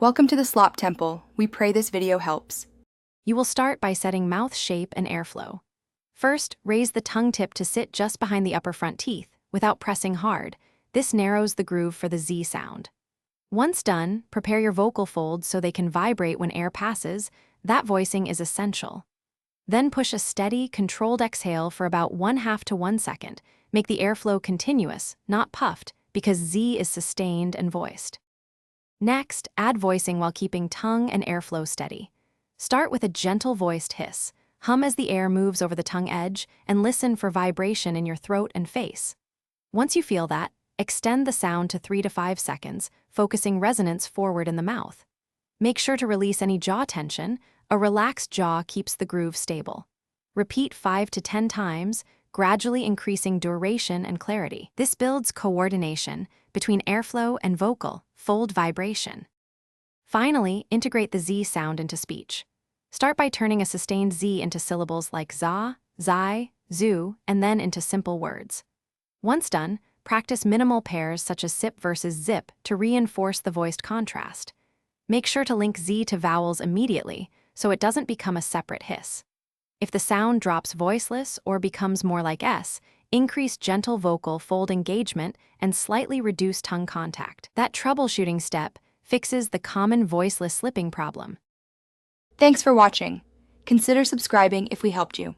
Welcome to the Slop Temple. We pray this video helps. You will start by setting mouth shape and airflow. First, raise the tongue tip to sit just behind the upper front teeth, without pressing hard. This narrows the groove for the Z sound. Once done, prepare your vocal folds so they can vibrate when air passes. That voicing is essential. Then push a steady, controlled exhale for about 1/2 to 1 second. Make the airflow continuous, not puffed, because Z is sustained and voiced. Next, add voicing while keeping tongue and airflow steady. Start with a gentle voiced hiss. Hum as the air moves over the tongue edge, and listen for vibration in your throat and face. Once you feel that, extend the sound to 3 to 5 seconds, focusing resonance forward in the mouth. Make sure to release any jaw tension. A relaxed jaw keeps the groove stable. Repeat 5 to 10 times, gradually increasing duration and clarity. This builds coordination between airflow and vocal fold vibration. Finally, integrate the Z sound into speech. Start by turning a sustained Z into syllables like za, zai, zoo, and then into simple words. Once done, practice minimal pairs such as sip versus zip to reinforce the voiced contrast. Make sure to link Z to vowels immediately so it doesn't become a separate hiss. If the sound drops voiceless or becomes more like S, increase gentle vocal fold engagement and slightly reduce tongue contact. That troubleshooting step fixes the common voiceless slipping problem. Thanks for watching. Consider subscribing if we helped you.